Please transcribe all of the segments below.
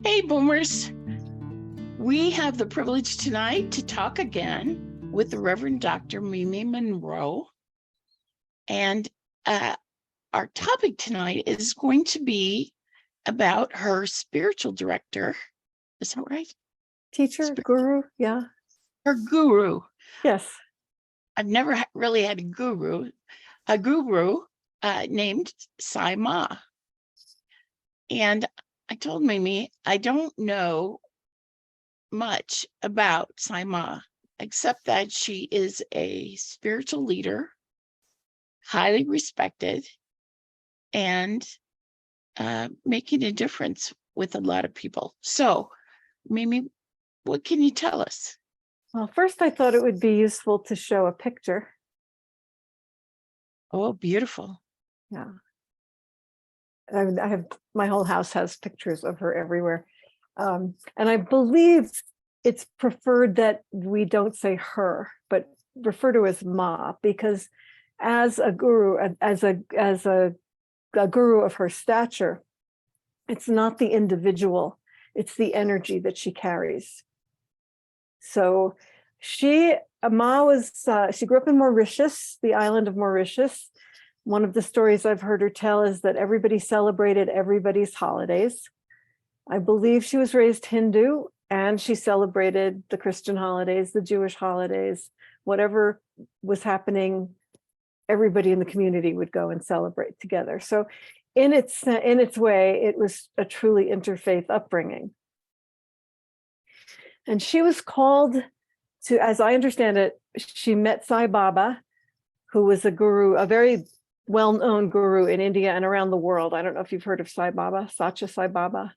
Hey, boomers. We have the privilege tonight to talk again with the Reverend Dr. Mimi Munroe. And our topic tonight is going to be about her spiritual director. Is that right? Teacher, guru, yeah. Her guru. Yes. I've never really had a guru named Sai Maa. And I told Mimi, I don't know much about Sai Maa, except that she is a spiritual leader, highly respected, and making a difference with a lot of people. So, Mimi, what can you tell us? Well, first I thought it would be useful to show a picture. Oh, beautiful. Yeah. I have, my whole house has pictures of her everywhere. And I believe it's preferred that we don't say her, but refer to as Ma, because as a guru, as a guru of her stature, it's not the individual, it's the energy that she carries. So Ma was, she grew up in Mauritius, the island of Mauritius. One of the stories I've heard her tell is that everybody celebrated everybody's holidays. I believe she was raised Hindu and she celebrated the Christian holidays, the Jewish holidays, whatever was happening, everybody in the community would go and celebrate together. So in its way, it was a truly interfaith upbringing. And she was called to, as I understand it, she met Sai Baba, who was a guru, a very well-known guru in India and around the world. I don't know if you've heard of Sai Baba, Sacha Sai Baba.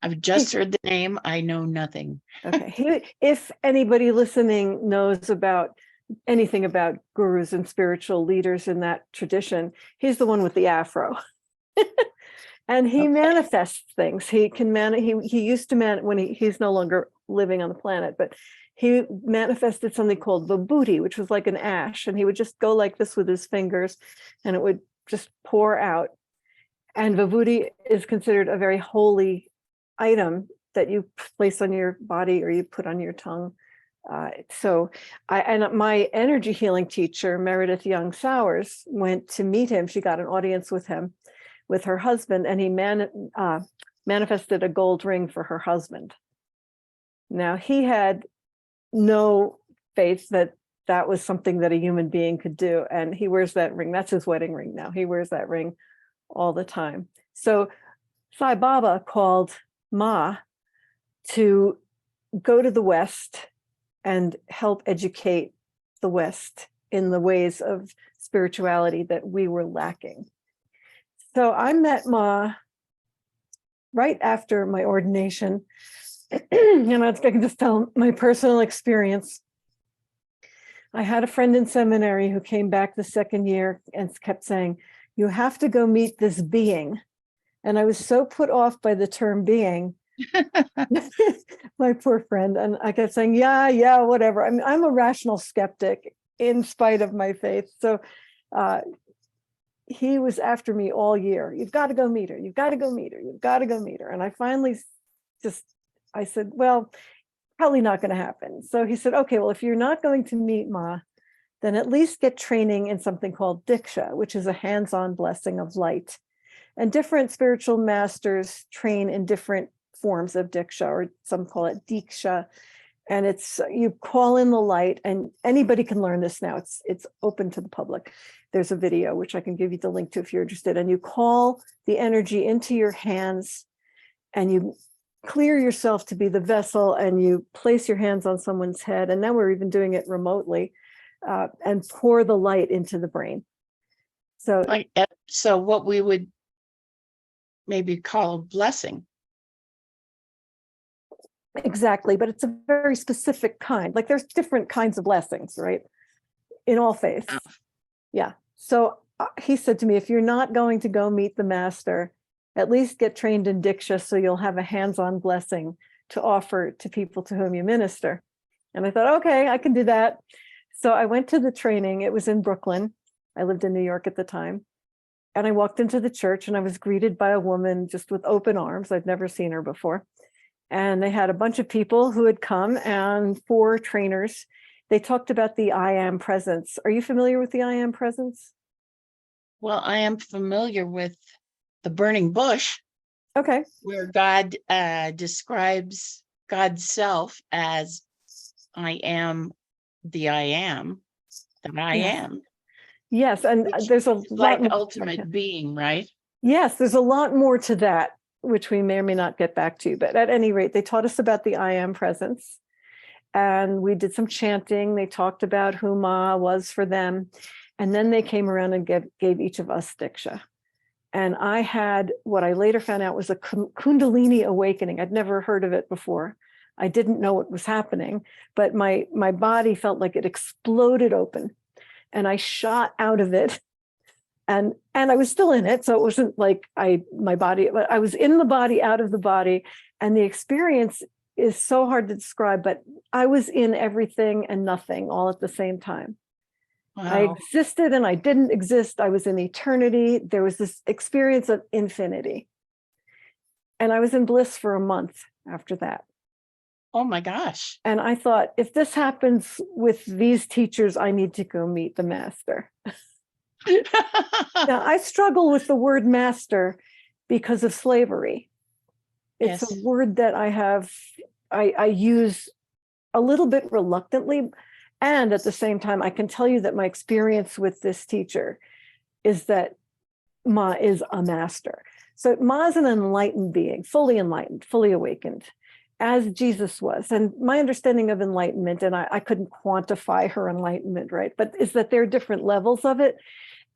I've just heard the name. I know nothing. Okay. If anybody listening knows about anything about gurus and spiritual leaders in that tradition, he's the one with the afro. And he manifests things. He can he used to when he's no longer living on the planet, but he manifested something called vibhuti, which was like an ash, and he would just go like this with his fingers and it would just pour out. And vibhuti is considered a very holy item that you place on your body or you put on your tongue. So my energy healing teacher, Meredith Young Sowers, went to meet him. She got an audience with him, with her husband, and he manifested a gold ring for her husband. Now, he had no faith that that was something that a human being could do, and he wears that ring. That's his wedding ring now. He wears that ring all the time. So Sai Baba called Ma to go to the West and help educate the West in the ways of spirituality that we were lacking. So I met Ma right after my ordination. I can just tell my personal experience. I had a friend in seminary who came back the second year and kept saying, "You have to go meet this being." And I was so put off by the term being, my poor friend. And I kept saying, yeah, whatever. I mean, I'm a rational skeptic in spite of my faith. So he was after me all year. You've got to go meet her. You've got to go meet her. You've got to go meet her. And I finally I said, well, probably not going to happen. So he said, okay, well, if you're not going to meet Ma, then at least get training in something called Diksha, which is a hands-on blessing of light. And different spiritual masters train in different forms of Diksha, or some call it Diksha. And it's, you call in the light, and anybody can learn this now. It's open to the public. There's a video, which I can give you the link to if you're interested. And you call the energy into your hands, and you clear yourself to be the vessel, and you place your hands on someone's head. And now we're even doing it remotely, and pour the light into the brain. So what we would maybe call a blessing. Exactly, but it's a very specific kind. Like there's different kinds of blessings, right? In all faiths. Yeah. So he said to me, if you're not going to go meet the master, at least get trained in Diksha so you'll have a hands-on blessing to offer to people to whom you minister. And I thought, okay, I can do that. So I went to the training. It was in Brooklyn. I lived in New York at the time. And I walked into the church and I was greeted by a woman just with open arms. I'd never seen her before. And they had a bunch of people who had come and 4 trainers. They talked about the I am presence. Are you familiar with the I am presence? Well, I am familiar with the burning bush, Okay. where God describes God's self as I am the I am that I Yes. am, Yes. And which there's a is lot like more. ultimate being, right? Yes, there's a lot more to that, which we may or may not get back to. But at any rate, they taught us about the I am presence. And we did some chanting. They talked about who Ma was for them. And then they came around and gave each of us Diksha. And I had what I later found out was a Kundalini awakening. I'd never heard of it before. I didn't know what was happening, but my body felt like it exploded open. And I shot out of it. And I was still in it. So it wasn't like my body, but I was in the body, out of the body. And the experience is so hard to describe, but I was in everything and nothing all at the same time. I Wow. existed and I didn't exist. I was in eternity. There was this experience of infinity. And I was in bliss for a month after that. Oh my gosh. And I thought, if this happens with these teachers, I need to go meet the master. Now, I struggle with the word master because of slavery. It's Yes. a word that I use a little bit reluctantly. And at the same time, I can tell you that my experience with this teacher is that Ma is a master. So Ma is an enlightened being, fully enlightened, fully awakened, as Jesus was. And my understanding of enlightenment, and I couldn't quantify her enlightenment, right? But is that there are different levels of it.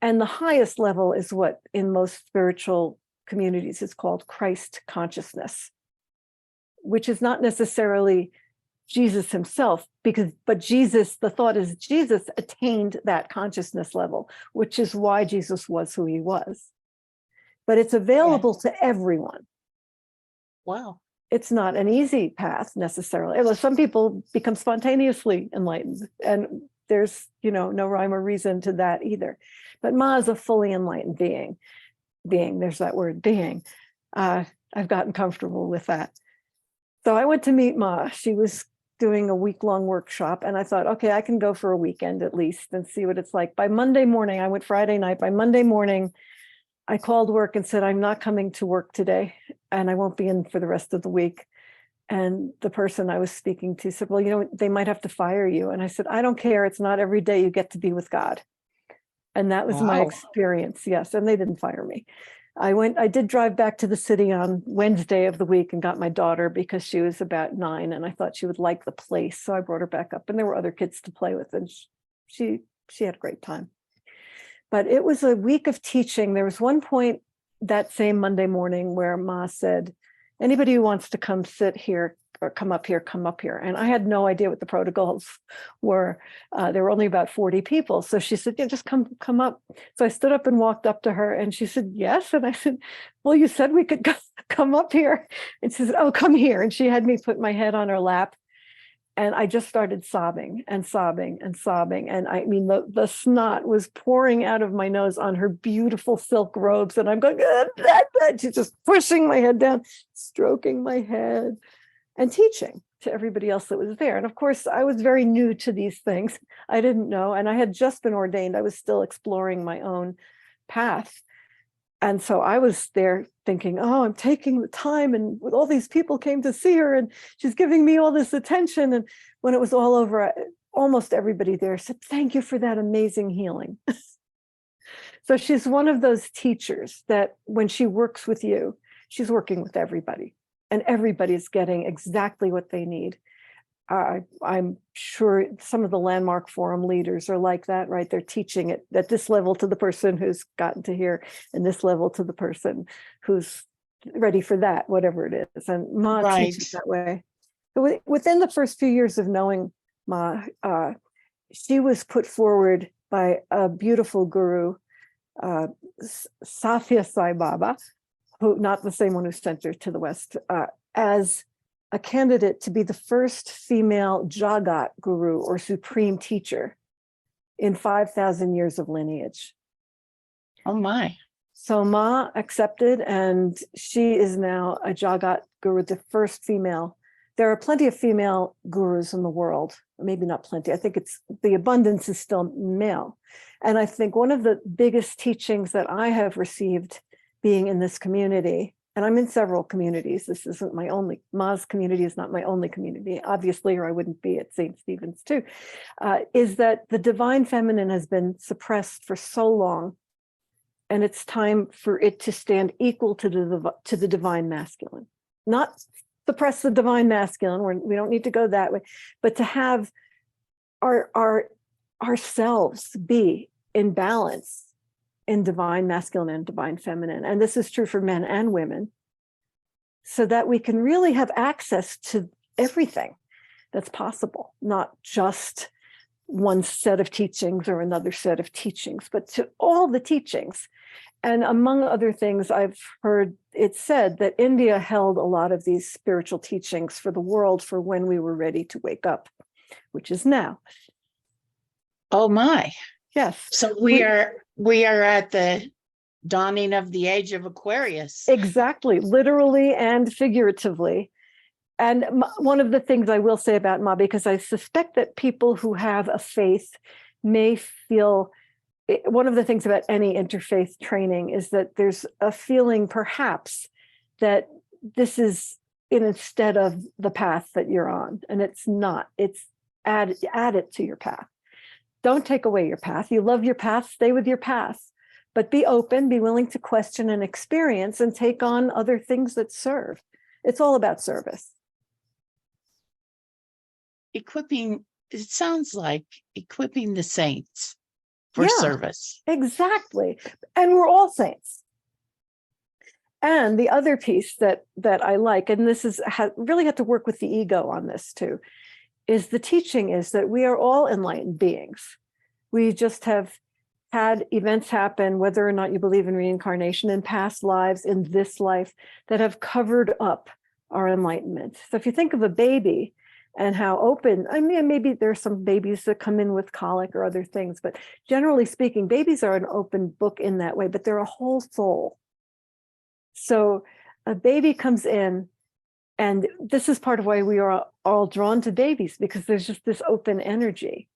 And the highest level is what in most spiritual communities is called Christ consciousness, which is not necessarily Jesus himself, but Jesus, the thought is Jesus attained that consciousness level, which is why Jesus was who he was. But it's available to everyone. Wow. It's not an easy path necessarily. Although some people become spontaneously enlightened, and there's no rhyme or reason to that either. But Ma is a fully enlightened being. There's that word, being. I've gotten comfortable with that. So I went to meet Ma. She was doing a week-long workshop, and I thought, okay, I can go for a weekend at least and see what it's like. By Monday morning, I went Friday night. By Monday morning, I called work and said, I'm not coming to work today, and I won't be in for the rest of the week. And the person I was speaking to said, well, they might have to fire you. And I said, I don't care. It's not every day you get to be with God. And that was my Wow. experience. Yes. And they didn't fire me. I did drive back to the city on Wednesday of the week and got my daughter because she was about 9 and I thought she would like the place. So I brought her back up, and there were other kids to play with, and she had a great time. But it was a week of teaching. There was one point that same Monday morning where Ma said, anybody who wants to come sit here or come up here, come up here. And I had no idea what the protocols were. There were only about 40 people. So she said, yeah, just come up. So I stood up and walked up to her, and she said, yes. And I said, well, you said we could come up here. And she said, oh, come here. And she had me put my head on her lap. And I just started sobbing and sobbing and sobbing. And I mean, the snot was pouring out of my nose on her beautiful silk robes. And I'm going, she's just pushing my head down, stroking my head, and teaching to everybody else that was there. And of course, I was very new to these things. I didn't know. And I had just been ordained. I was still exploring my own path. And so I was there thinking, oh, I'm taking the time, and all these people came to see her, and she's giving me all this attention. And when it was all over, almost everybody there said, thank you for that amazing healing. So she's one of those teachers that when she works with you, she's working with everybody, and everybody's getting exactly what they need. I'm sure some of the landmark forum leaders are like that, right? They're teaching it at this level to the person who's gotten to here, and this level to the person who's ready for that, whatever it is. And Ma teaches that way. So within the first few years of knowing Ma, she was put forward by a beautiful guru, Sai Baba, who, not the same one who sent her to the West, as a candidate to be the first female Jagat guru or supreme teacher in 5,000 years of lineage. Oh my. So Ma accepted, and she is now a Jagat guru, the first female. There are plenty of female gurus in the world, maybe not plenty. I think the abundance is still male. And I think one of the biggest teachings that I have received being in this community, and I'm in several communities, this isn't my only, Ma's community is not my only community, obviously, or I wouldn't be at St. Stephen's too, is that the divine feminine has been suppressed for so long, and it's time for it to stand equal to the divine masculine. Not suppress the divine masculine, we don't need to go that way, but to have ourselves be in balance in divine masculine and divine feminine. And this is true for men and women, so that we can really have access to everything that's possible, not just one set of teachings or another set of teachings, but to all the teachings. And among other things, I've heard it said that India held a lot of these spiritual teachings for the world for when we were ready to wake up, which is now. Oh my. Yes. So we are at the dawning of the age of Aquarius. Exactly, literally and figuratively. And one of the things I will say about Ma, because I suspect that people who have a faith may feel, one of the things about any interfaith training is that there's a feeling perhaps that this is instead of the path that you're on, and it's not. It's add it to your path. Don't take away your path. You love your path, stay with your path, but be open, be willing to question and experience and take on other things that serve. It's all about service. Equipping, it sounds like equipping the saints for service. Exactly. And we're all saints. And the other piece that I like, and this is really had to work with the ego on this too, is the teaching is that we are all enlightened beings. We just have had events happen, whether or not you believe in reincarnation, in past lives, in this life, that have covered up our enlightenment. So if you think of a baby and how open, I mean, maybe there's some babies that come in with colic or other things, but generally speaking, babies are an open book in that way, but they're a whole soul. So a baby comes in, and this is part of why we are all drawn to babies, because there's just this open energy.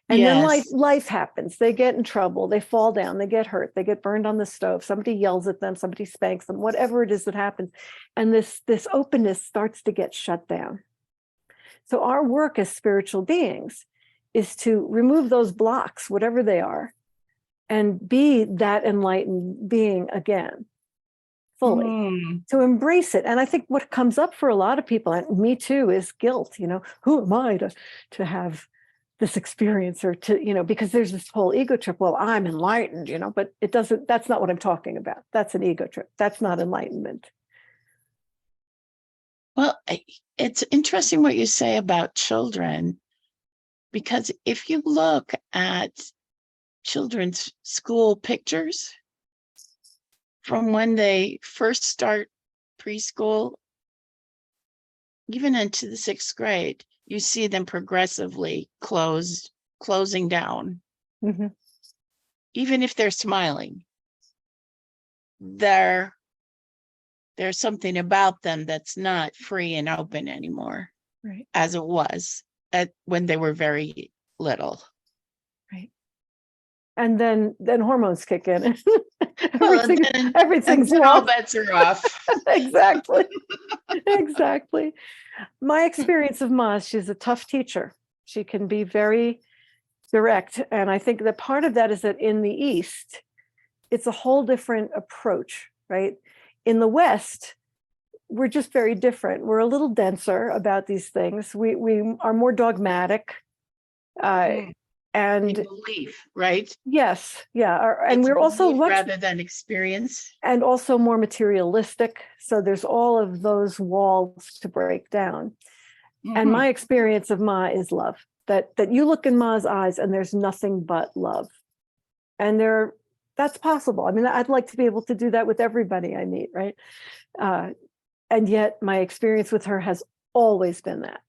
And then life happens. They get in trouble. They fall down. They get hurt. They get burned on the stove. Somebody yells at them. Somebody spanks them. Whatever it is that happens. And this openness starts to get shut down. So our work as spiritual beings is to remove those blocks, whatever they are, and be that enlightened being again, fully, to embrace it. And I think what comes up for a lot of people, and me too, is guilt. Who am I to have this experience, or to, because there's this whole ego trip. Well, I'm enlightened, but it doesn't, that's not what I'm talking about. That's an ego trip. That's not enlightenment. Well, it's interesting what you say about children, because if you look at children's school pictures from when they first start preschool, even into the 6th grade, you see them progressively closing down. Mm-hmm. Even if they're smiling, there's something about them that's not free and open anymore, right? As it was when they were very little. Right. And then hormones kick in. Everything's all bets are off. Exactly. Exactly. My experience of Ma, she's a tough teacher. She can be very direct. And I think that part of that is that in the East, it's a whole different approach, right? In the West, we're just very different. We're a little denser about these things. We are more dogmatic. And belief, right? Yes, yeah. And we're also much, rather than experience. And also more materialistic. So there's all of those walls to break down. Mm-hmm. And my experience of Ma is love. That you look in Ma's eyes and there's nothing but love. And that's possible. I mean, I'd like to be able to do that with everybody I meet, right? And yet my experience with her has always been that.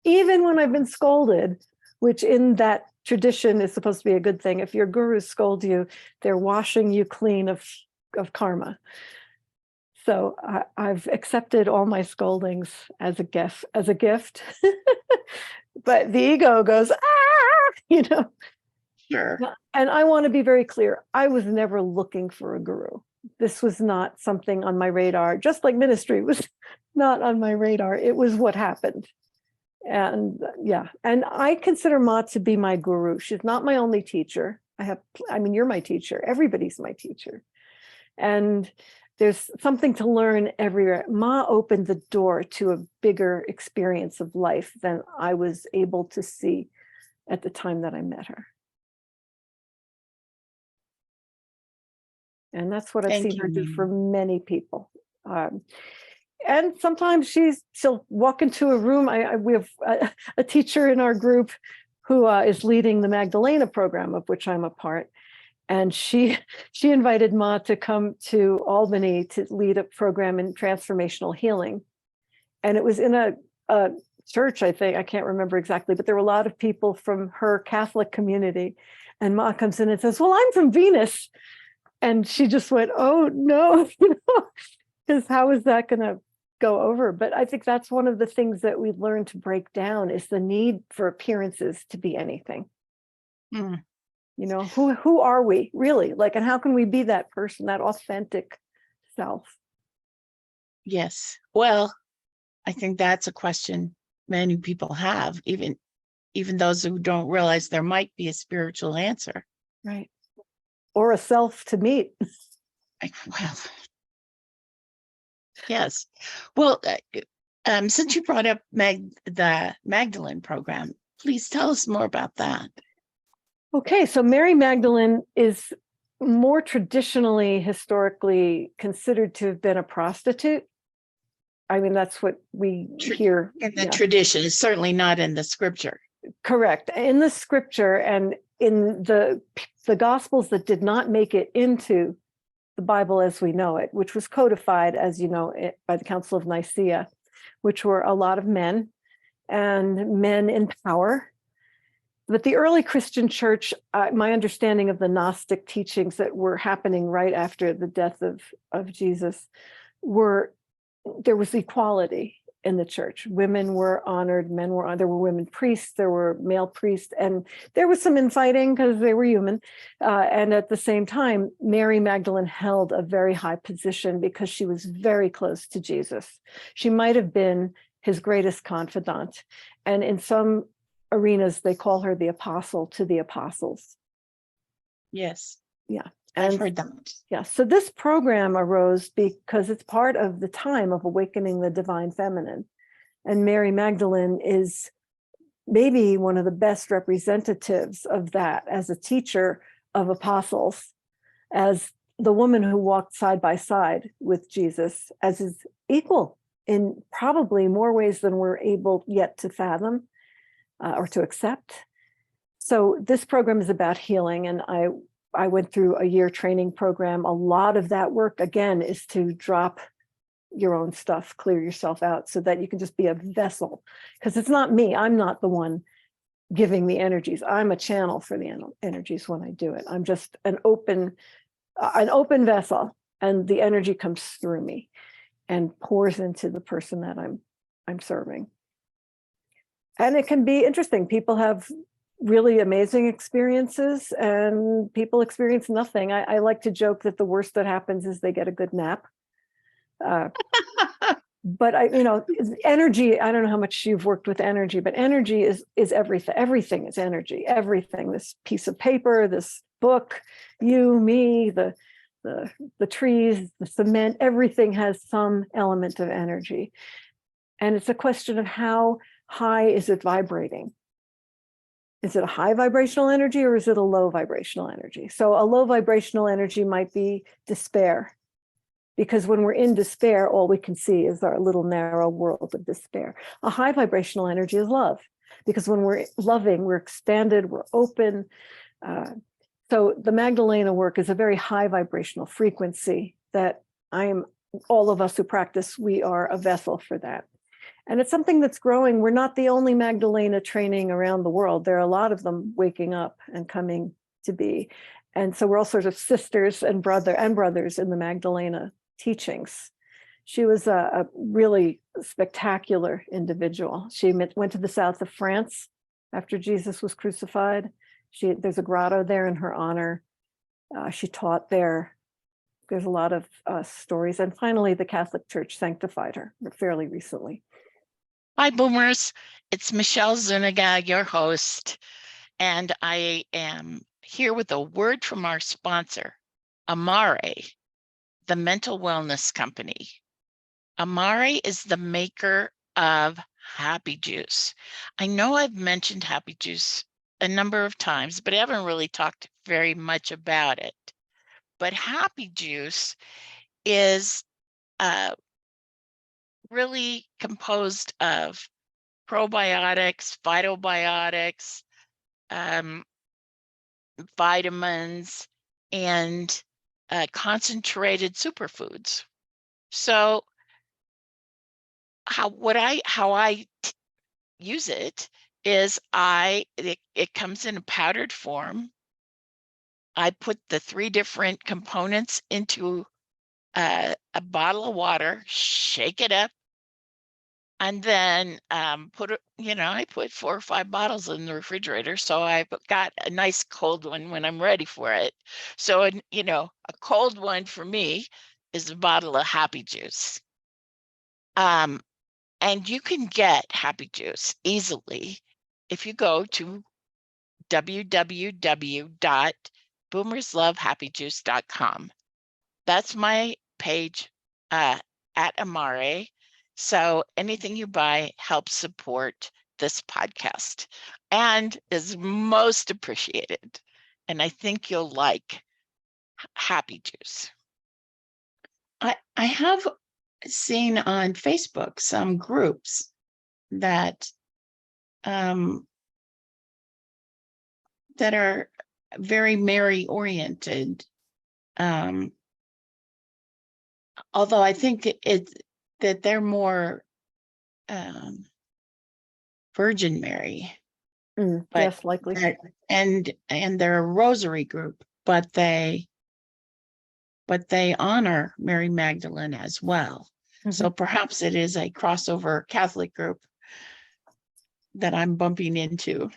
Even when I've been scolded, which in that tradition is supposed to be a good thing. If your gurus scold you, they're washing you clean of karma. So I've accepted all my scoldings as a gift. But the ego goes, ah. Sure. And I want to be very clear. I was never looking for a guru. This was not something on my radar, just like ministry was not on my radar. It was what happened. And and I consider Ma to be my guru. She's not my only teacher. You're my teacher. Everybody's my teacher. And there's something to learn everywhere. Ma opened the door to a bigger experience of life than I was able to see at the time that I met her. And that's what I've Thank seen her you, do Mimi. for many people. And sometimes she'll walk into a room. We have a teacher in our group who is leading the Magdalena program, of which I'm a part. And she invited Ma to come to Albany to lead a program in transformational healing. And it was in a church, I think, I can't remember exactly, but there were a lot of people from her Catholic community. And Ma comes in and says, well, I'm from Venus. And she just went, oh, no, because how is that going to go over? But I think that's one of the things that we've learned to break down is the need for appearances to be anything. Mm. Who are we really? And how can we be that person, that authentic self? Yes. Well, I think that's a question many people have, even those who don't realize there might be a spiritual answer. Right. Or a self to meet. Well, yes. Well, since you brought up the Magdalene program, please tell us more about that. Okay, so Mary Magdalene is more traditionally, historically considered to have been a prostitute. I mean, that's what we hear. In the tradition, is certainly not in the scripture. Correct. In the scripture and in the Gospels that did not make it into the Bible as we know it, which was codified, as you know, by the Council of Nicaea, which were a lot of men and men in power. But the early Christian church, my understanding of the Gnostic teachings that were happening right after the death of Jesus, there was equality in the church. Women were honored, men were honored. There were women priests, there were male priests, and there was some infighting because they were human. And at the same time, Mary Magdalene held a very high position because she was very close to Jesus. She might have been his greatest confidant. And in some arenas, they call her the apostle to the apostles. Yes. Yeah. I've heard that. Yeah. So this program arose because it's part of the time of awakening the divine feminine. And Mary Magdalene is maybe one of the best representatives of that as a teacher of apostles, as the woman who walked side by side with Jesus, as his equal in probably more ways than we're able yet to fathom or to accept. So this program is about healing, and I went through a year training program. A lot of that work, again, is to drop your own stuff, clear yourself out so that you can just be a vessel. Because it's not me. I'm not the one giving the energies. I'm a channel for the energies when I do it. I'm just an open vessel, and the energy comes through me and pours into the person that I'm serving. And it can be interesting. People have really amazing experiences and people experience nothing. I like to joke that the worst that happens is they get a good nap. But energy, I don't know how much you've worked with energy, but energy is everything. Everything is energy. Everything, this piece of paper, this book, you, me, the trees, the cement, everything has some element of energy. And it's a question of how high is it vibrating? Is it a high vibrational energy or is it a low vibrational energy? So a low vibrational energy might be despair, because when we're in despair, all we can see is our little narrow world of despair. A high vibrational energy is love, because when we're loving, we're expanded, we're open. So the Magdalena work is a very high vibrational frequency that all of us who practice, we are a vessel for that. And it's something that's growing. We're not the only Magdalena training around the world. There are a lot of them waking up and coming to be. And so we're all sort of sisters and brothers in the Magdalena teachings. She was a really spectacular individual. She went to the south of France after Jesus was crucified. There's a grotto there in her honor. She taught there. There's a lot of stories. And finally, the Catholic Church sanctified her fairly recently. Hi, Boomers. It's Michelle Zuniga, your host, and I am here with a word from our sponsor, Amare, the mental wellness company. Amare is the maker of Happy Juice. I know I've mentioned Happy Juice a number of times, but I haven't really talked very much about it. But Happy Juice is really composed of probiotics, phytobiotics, vitamins, and concentrated superfoods. So how I use it is it comes in a powdered form. I put the 3 different components into a bottle of water, shake it up, and then I put 4 or 5 bottles in the refrigerator. So I've got a nice cold one when I'm ready for it. So, a cold one for me is a bottle of Happy Juice. And you can get Happy Juice easily if you go to www.boomerslovehappyjuice.com. That's my page at Amare. So anything you buy helps support this podcast and is most appreciated. And I think you'll like Happy Juice. I have seen on Facebook some groups that that are very Mary oriented. Although I think that they're more Virgin Mary. Yes, likely. And they're a rosary group, but they honor Mary Magdalene as well. Mm-hmm. So perhaps it is a crossover Catholic group that I'm bumping into.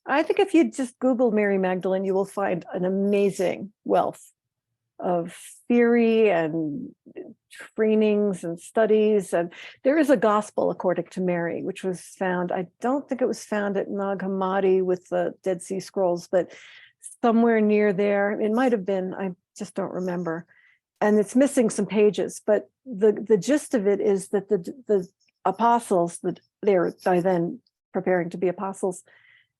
I think if you just Google Mary Magdalene, you will find an amazing wealth of theory and trainings and studies. And there is a gospel according to Mary, which was found, I don't think it was found at Nag Hammadi with the Dead Sea Scrolls, but somewhere near there. It might have been, I just don't remember. And it's missing some pages, but the gist of it is that the apostles that they're by then preparing to be apostles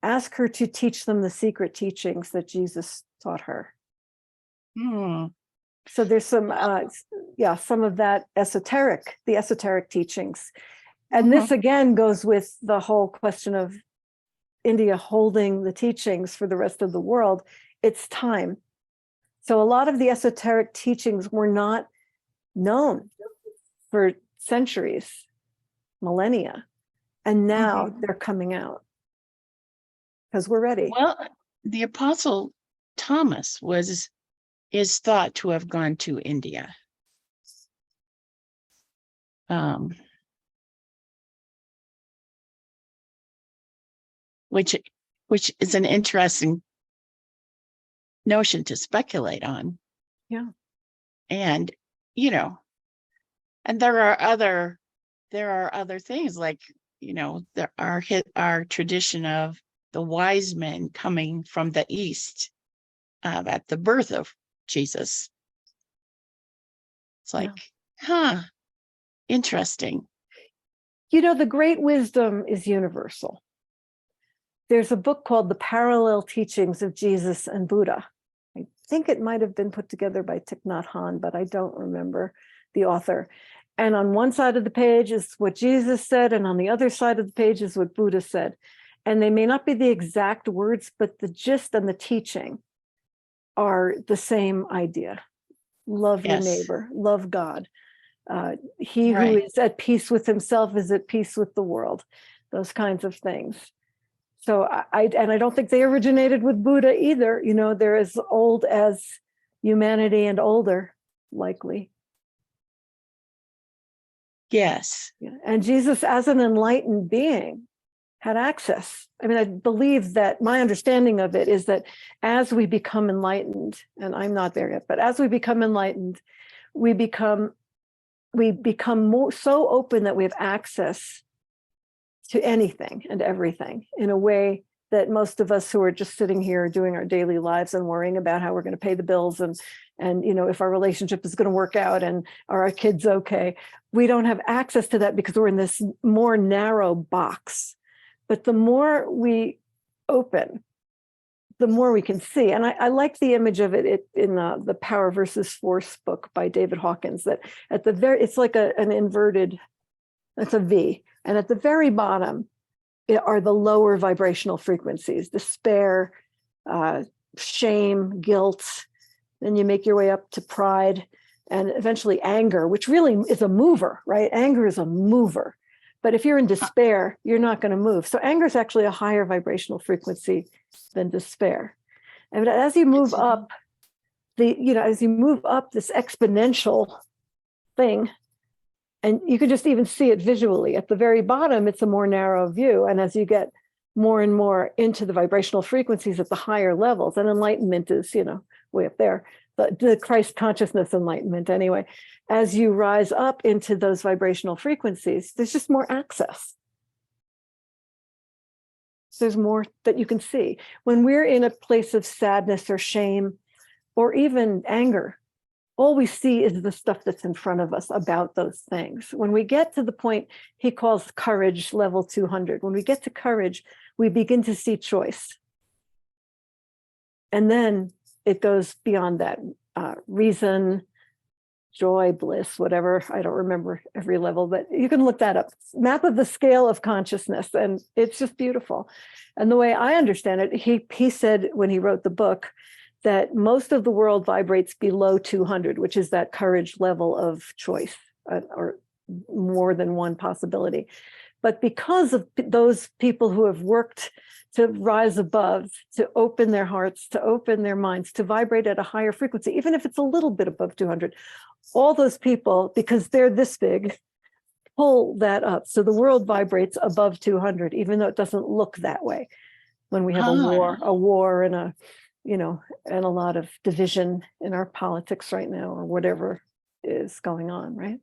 ask her to teach them the secret teachings that Jesus taught her. So there's some of that the esoteric teachings. And this again goes with the whole question of India holding the teachings for the rest of the world. It's time. So a lot of the esoteric teachings were not known for centuries, millennia, and now they're coming out because we're ready. Well, the Apostle Thomas is thought to have gone to India. Which is an interesting notion to speculate on. Yeah. And and there are other things like there are our tradition of the wise men coming from the east at the birth of Jesus. It's like, interesting. The great wisdom is universal. There's a book called The Parallel Teachings of Jesus and Buddha. I think it might have been put together by Thich Nhat Hanh, but I don't remember the author. And on one side of the page is what Jesus said, and on the other side of the page is what Buddha said. And they may not be the exact words, but the gist and the teaching are the same idea. Love your neighbor, love God. He who is at peace with himself is at peace with the world. Those kinds of things. So I don't think they originated with Buddha either. They're as old as humanity and older, likely. Yes. Yeah. And Jesus, as an enlightened being, had access. I mean, I believe that my understanding of it is that as we become enlightened, and I'm not there yet, but as we become enlightened, we become more so open that we have access to anything and everything in a way that most of us who are just sitting here doing our daily lives and worrying about how we're going to pay the bills and if our relationship is going to work out and are our kids okay, we don't have access to that because we're in this more narrow box. But the more we open, the more we can see. And I like the image of it in the Power versus Force book by David Hawkins, that at the very, it's like an inverted, it's a V. And at the very bottom are the lower vibrational frequencies, despair, shame, guilt. Then you make your way up to pride and eventually anger, which really is a mover, right? Anger is a mover. But if you're in despair, you're not going to move. So anger is actually a higher vibrational frequency than despair. And as you move up, as you move up this exponential thing, and you can just even see it visually. At the very bottom, it's a more narrow view. And as you get more and more into the vibrational frequencies at the higher levels, and enlightenment is, way up there, the Christ consciousness enlightenment anyway, as you rise up into those vibrational frequencies, there's just more access. There's more that you can see. When we're in a place of sadness or shame, or even anger, all we see is the stuff that's in front of us about those things. When we get to the point he calls courage level 200, when we get to courage, we begin to see choice. And then it goes beyond that, reason, joy, bliss, whatever. I don't remember every level, but you can look that up. Map of the scale of consciousness, and it's just beautiful. And the way I understand it, he said when he wrote the book that most of the world vibrates below 200, which is that courage level of choice, or more than one possibility. But because of those people who have worked to rise above, to open their hearts, to open their minds, to vibrate at a higher frequency, even if it's a little bit above 200, all those people, because they're this big, pull that up. So the world vibrates above 200, even though it doesn't look that way. When we have a war and and a lot of division in our politics right now, or whatever is going on, right?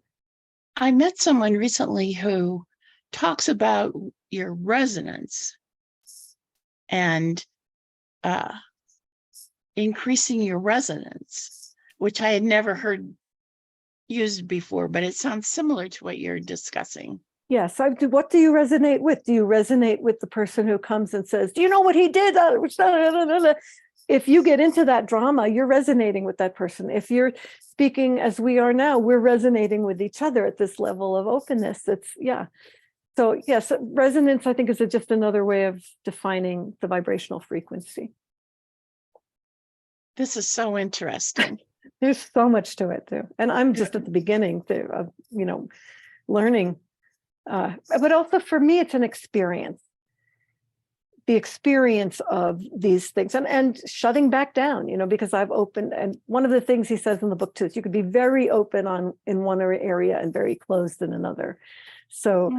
I met someone recently who talks about your resonance and increasing your resonance, which I had never heard used before, but it sounds similar to what you're discussing. Yes. What do you resonate with? Do you resonate with the person who comes and says, do you know what he did? If you get into that drama, you're resonating with that person. If you're speaking as we are now, we're resonating with each other at this level of openness. So yes, resonance, I think, is just another way of defining the vibrational frequency. This is so interesting. There's so much to it too. And I'm just at the beginning of learning. But also for me, it's an experience. The experience of these things and shutting back down, because I've opened. And one of the things he says in the book too is you could be very open in one area and very closed in another. So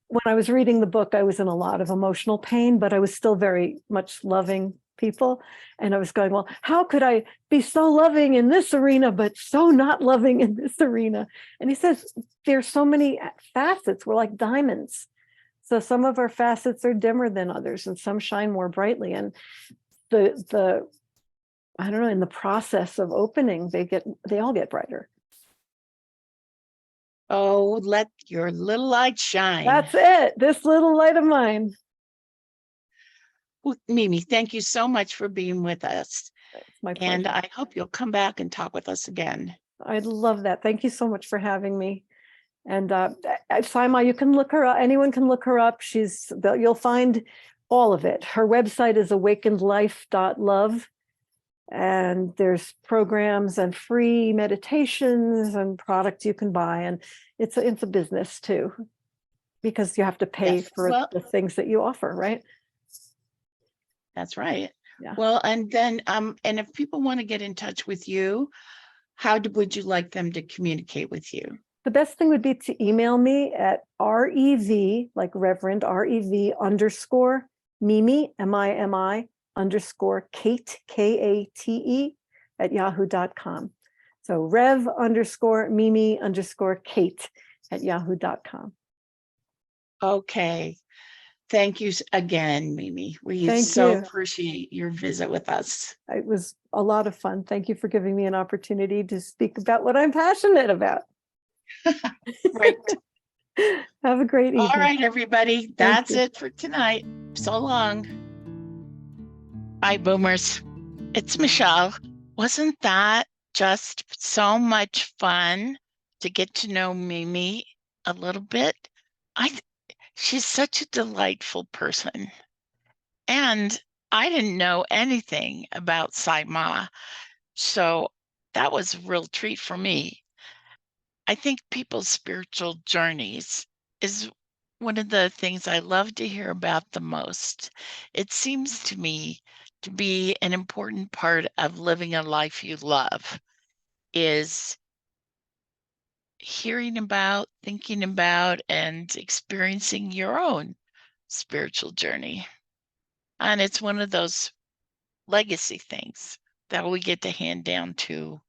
when I was reading the book, I was in a lot of emotional pain, but I was still very much loving people. And I was going, well, how could I be so loving in this arena, but so not loving in this arena? And he says, there's so many facets. We're like diamonds. So some of our facets are dimmer than others, and some shine more brightly. And the I don't know, in the process of opening, they all get brighter. Oh, let your little light shine. That's it. This little light of mine. Well, Mimi, thank you so much for being with us. It's my pleasure. And I hope you'll come back and talk with us again. I'd love that. Thank you so much for having me. And Sai Maa, you can look her up. Anyone can look her up. You'll find all of it. Her website is awakenedlife.love. And there's programs and free meditations and products you can buy. And it's a business too, because you have to pay for the things that you offer, right? That's right. Yeah. Well, and then, and if people want to get in touch with you, how would you like them to communicate with you? The best thing would be to email me at REV, like Reverend, REV _ Mimi, MIMI _ Kate, KATE at yahoo.com. So Rev _ Mimi _ Kate at yahoo.com. Okay. Thank you again, Mimi. We Thank so you. appreciate your visit with us. It was a lot of fun. Thank you for giving me an opportunity to speak about what I'm passionate about. Right. Have a great evening. All right, everybody. That's it for tonight. So long. Bye, boomers. It's Michelle. Wasn't that just so much fun to get to know Mimi a little bit? She's such a delightful person. And I didn't know anything about Sai Maa. So that was a real treat for me. I think people's spiritual journeys is one of the things I love to hear about the most. It seems to me to be an important part of living a life you love is hearing about, thinking about, and experiencing your own spiritual journey. And it's one of those legacy things that we get to hand down to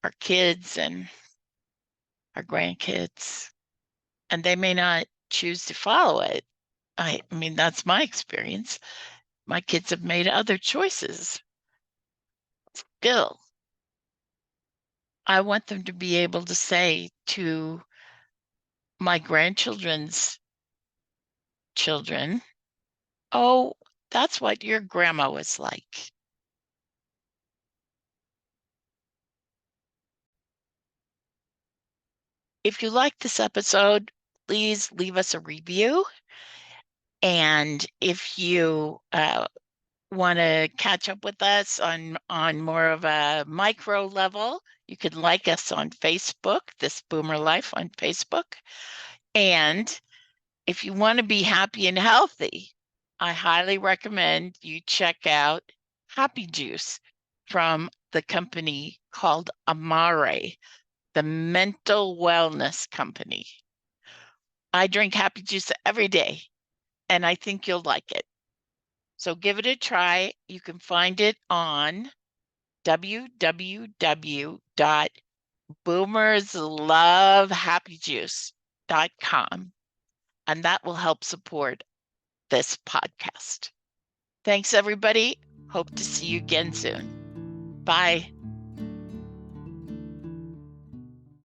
our kids and our grandkids, and they may not choose to follow it. I mean, that's my experience. My kids have made other choices. Still, I want them to be able to say to my grandchildren's children, oh, that's what your grandma was like. If you like this episode, please leave us a review. And if you want to catch up with us on more of a micro level, you can like us on Facebook, This Boomer Life on Facebook. And if you want to be happy and healthy, I highly recommend you check out Happy Juice from the company called Amare, the mental wellness company. I drink Happy Juice every day, and I think you'll like it. So give it a try. You can find it on www.boomerslovehappyjuice.com, and that will help support this podcast. Thanks, everybody. Hope to see you again soon. Bye.